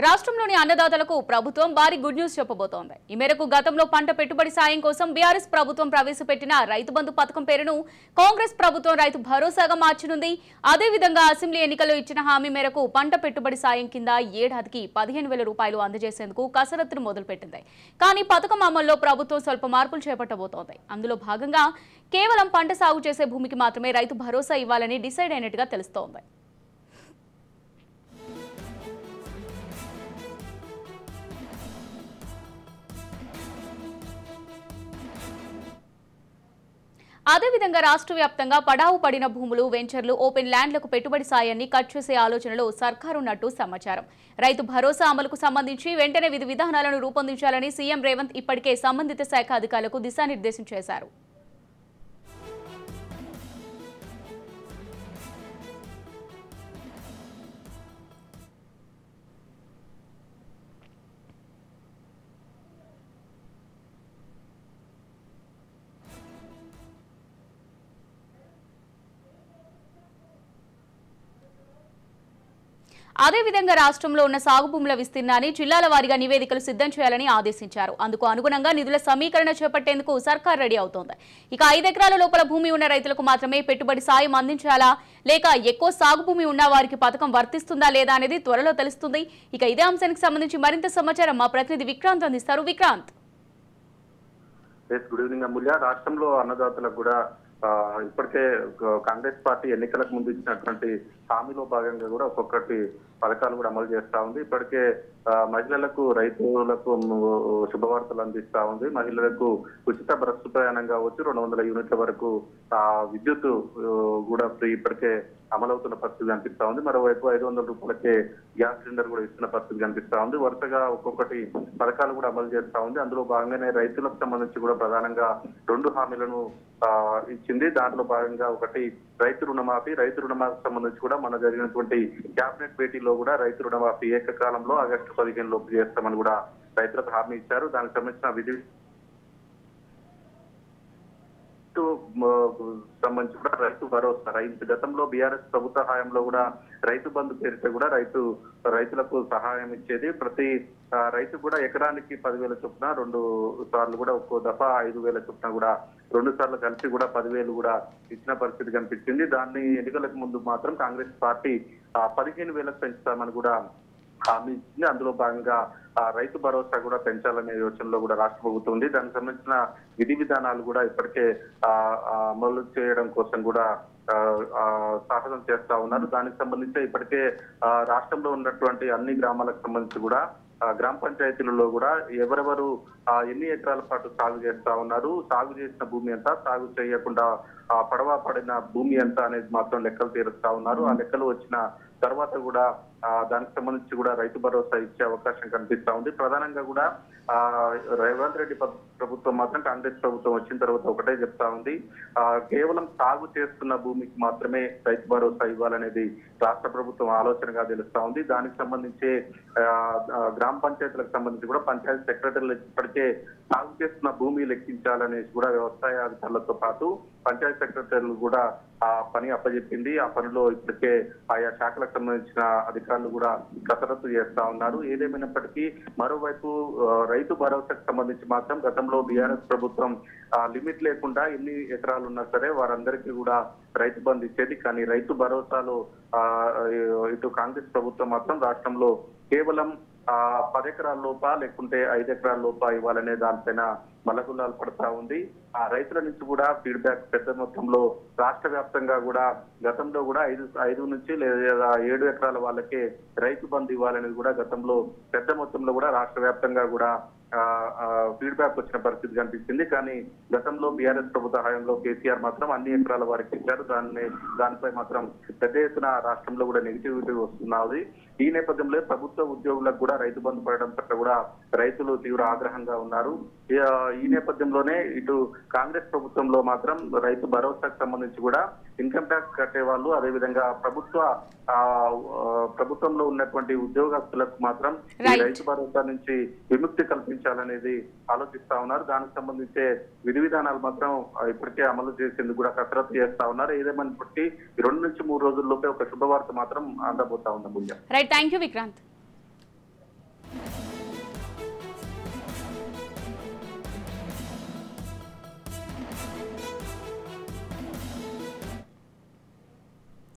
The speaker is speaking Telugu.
రాష్ట్రంలోని అన్నదాతలకు ప్రభుత్వం భారీ గుడ్ న్యూస్ చెప్పబోతోంది. ఈ మేరకు గతంలో పంట పెట్టుబడి సాయం కోసం బీఆర్ఎస్ ప్రభుత్వం ప్రవేశపెట్టిన రైతు బంధు పథకం పేరును కాంగ్రెస్ ప్రభుత్వం రైతు భరోసాగా మార్చనుంది. అదేవిధంగా అసెంబ్లీ ఎన్నికల్లో ఇచ్చిన హామీ మేరకు పంట పెట్టుబడి సాయం కింద ఏడాదికి 15,000 రూపాయలు అందజేసేందుకు కసరత్తును మొదలుపెట్టింది. కానీ పథకం అమల్లో ప్రభుత్వం స్వల్ప మార్పులు చేపట్టబోతోంది. అందులో భాగంగా కేవలం పంట సాగు చేసే భూమికి మాత్రమే రైతు భరోసా ఇవ్వాలని డిసైడ్ అయినట్టుగా తెలుస్తోంది. అదేవిధంగా రాష్ట్ర వ్యాప్తంగా పడావు పడిన భూములు, వెంచర్లు, ఓపెన్ ల్యాండ్లకు పెట్టుబడి సాయాన్ని కట్ చేసే ఆలోచనలో సర్కారు ఉన్నట్టు సమాచారం. రైతు భరోసా అమలుకు సంబంధించి వెంటనే విధి విధానాలను రూపొందించాలని సీఎం రేవంత్ ఇప్పటికే సంబంధిత శాఖ అధికారులకు దిశానిర్దేశం చేశారు. అదేవిధంగా రాష్ట్రంలో ఉన్న సాగు భూముల విస్తీర్ణాన్ని జిల్లాల వారీగా నివేదికలు సిద్ధం చేయాలని ఆదేశించారు. అందుకు అనుగుణంగా నిధుల సమీకరణ చేపట్టేందుకు సర్కార్ రెడీ అవుతోంది. ఇక 5 ఎకరాల లోపల భూమి ఉన్న రైతులకు మాత్రమే పెట్టుబడి సాయం అందించాలా, లేక ఎక్కువ సాగు భూమి ఉన్న వారికి పథకం వర్తిస్తుందా లేదా అనేది త్వరలో తెలుస్తుంది. ఇక ఇదే అంశానికి సంబంధించి మరింత సమాచారం మా ప్రతినిధి విక్రాంత్ అందిస్తారు. విక్రాంత్. గుడ్ ఈవినింగ్ అమూల్య. రాష్ట్రంలో అన్నదాతలకు కూడా ఇప్పటికే కాంగ్రెస్ పార్టీ ఎన్నికలకు ముందు ఇచ్చినటువంటి హామీలో భాగంగా కూడా ఒక్కొక్కటి పథకాలు కూడా అమలు చేస్తా ఉంది. ఇప్పటికే మహిళలకు, రైతులకు శుభవార్తలు అందిస్తా ఉంది. మహిళలకు ఉచిత బస్సు ప్రయాణం కావచ్చు, 200 యూనిట్ల వరకు విద్యుత్ కూడా ఫ్రీ ఇప్పటికే అమలవుతున్న పరిస్థితి కనిపిస్తా ఉంది. మరోవైపు 500 రూపాయలకే గ్యాస్ సిలిండర్ కూడా ఇస్తున్న పరిస్థితి కనిపిస్తా ఉంది. వరుసగా ఒక్కొక్కటి పథకాలు కూడా అమలు చేస్తా ఉంది. అందులో భాగంగానే రైతులకు సంబంధించి కూడా ప్రధానంగా 2 హామీలను ఇచ్చింది. దాంట్లో భాగంగా ఒకటి రైతు రుణమాఫీ. రైతు రుణమాఫీ సంబంధించి కూడా మన జరిగినటువంటి క్యాబినెట్ భేటీలో కూడా రైతు రుణమాఫీ ఏకకాలంలో ఆగస్టు 15 లోపు చేస్తామని కూడా రైతులకు హామీ ఇచ్చారు. దానికి సంబంధించిన విధి సంబంధించి కూడా రైతు భరోసా, గతంలో బీఆర్ఎస్ ప్రభుత్వ హయాంలో కూడా రైతు బంధు పేరిట కూడా రైతులకు సహాయం ఇచ్చేది. ప్రతి రైతు కూడా ఎకరానికి 10,000 చొప్పున 2 సార్లు కూడా ఒక్కో దఫా 5,000 చొప్పున కూడా 2 సార్లు కలిసి కూడా 10,000 కూడా ఇచ్చిన పరిస్థితి కనిపించింది. దాన్ని ఎన్నికలకు ముందు మాత్రం కాంగ్రెస్ పార్టీ 15,000 పెంచుతామని కూడా హామీ ఇచ్చింది. అందులో భాగంగా రైతు భరోసా కూడా పెంచాలనే యోచనలో కూడా రాష్ట్ర ప్రభుత్వం ఉంది. దానికి సంబంధించిన విధి విధానాలు కూడా ఇప్పటికే అమలు చేయడం కోసం కూడా సాహసం చేస్తా ఉన్నారు. దానికి సంబంధించి ఇప్పటికే రాష్ట్రంలో ఉన్నటువంటి అన్ని గ్రామాలకు సంబంధించి కూడా గ్రామ పంచాయతీలలో కూడా ఎవరెవరు ఎన్ని ఎకరాల పాటు సాగు చేస్తా ఉన్నారు, సాగు చేసిన భూమి ఎంత, సాగు చేయకుండా పడవ పడిన భూమి ఎంత అనేది మాత్రం లెక్కలు తీరుస్తా ఉన్నారు. ఆ లెక్కలు వచ్చిన తర్వాత కూడా దానికి సంబంధించి కూడా రైతు భరోసా ఇచ్చే అవకాశం కనిపిస్తా ఉంది. ప్రధానంగా కూడా రేవంత్ రెడ్డి ప్రభుత్వం మాత్రం కాంగ్రెస్ ప్రభుత్వం వచ్చిన తర్వాత ఒకటే చెప్తా ఉంది, కేవలం సాగు చేస్తున్న భూమికి మాత్రమే రైతు భరోసా ఇవ్వాలనేది రాష్ట్ర ప్రభుత్వం ఆలోచనగా తెలుస్తా ఉంది. దానికి సంబంధించి గ్రామ పంచాయతీలకు సంబంధించి కూడా పంచాయతీ సెక్రటరీలు ఇప్పటికే సాగు చేస్తున్న భూమి లెక్కించాలనేసి కూడా వ్యవసాయ అధికారులతో పాటు పంచాయతీ సెక్రటరీలు కూడా ఆ పని అప్పచెప్పింది. ఆ పనిలో ఇప్పటికే ఆయా శాఖలకు సంబంధించిన అధికారులు కూడా కసరత్తు చేస్తా ఉన్నారు. ఏదేమైనప్పటికీ మరోవైపు రైతు భరోసాకు సంబంధించి మాత్రం గతంలో బీఆర్ఎస్ ప్రభుత్వం లిమిట్ లేకుండా ఎన్ని ఎకరాలు ఉన్నా సరే వారందరికీ కూడా రైతు బంధు ఇచ్చేది. కానీ రైతు భరోసాలో ఇటు కాంగ్రెస్ ప్రభుత్వం మాత్రం రాష్ట్రంలో కేవలం 10 ఎకరాల లోప లేకుంటే 5 ఎకరాల లోప ఇవ్వాలనే దానిపైన మల్లగుల్లాలు పడతా ఉంది. ఆ రైతుల నుంచి కూడా ఫీడ్బ్యాక్ పెద్ద మొత్తంలో రాష్ట్ర వ్యాప్తంగా కూడా గతంలో కూడా 5 నుంచి లేదా 7 ఎకరాల వాళ్ళకే రైతు బంధు ఇవ్వాలనేది కూడా గతంలో పెద్ద మొత్తంలో కూడా రాష్ట్ర వ్యాప్తంగా కూడా ఫీడ్బ్యాక్ వచ్చిన పరిస్థితి కనిపించింది. కానీ గతంలో బీఆర్ఎస్ ప్రభుత్వ హయాంలో కేసీఆర్ మాత్రం అన్ని ఎకరాల వారికి ఇచ్చారు. దానిపై మాత్రం పెద్ద ఎత్తున రాష్ట్రంలో కూడా నెగిటివిటీ వస్తున్నది. ఈ నేపథ్యంలో ప్రభుత్వ ఉద్యోగులకు కూడా రైతు బంధు పడడం పట్ల కూడా రైతులు తీవ్ర ఆగ్రహంగా ఉన్నారు. ఈ నేపథ్యంలోనే ఇటు కాంగ్రెస్ ప్రభుత్వంలో మాత్రం రైతు భరోసాకు సంబంధించి కూడా ఇన్కమ్ ట్యాక్స్ కట్టే వాళ్ళు, అదేవిధంగా ప్రభుత్వంలో ఉన్నటువంటి ఉద్యోగస్తులకు మాత్రం ఈ రైతు భరోసా నుంచి విముక్తి కల్పించాలనేది ఆలోచిస్తా ఉన్నారు. దానికి సంబంధించే విధి విధానాలు మాత్రం ఇప్పటికే అమలు చేసేందుకు కూడా కసరత్తు చేస్తా ఉన్నారు. ఏదేమైనప్పటికీ 2 నుంచి 3 రోజుల్లోపే ఒక శుభవార్త మాత్రం అందబోతా ఉంది. Right, thank you Vikrant.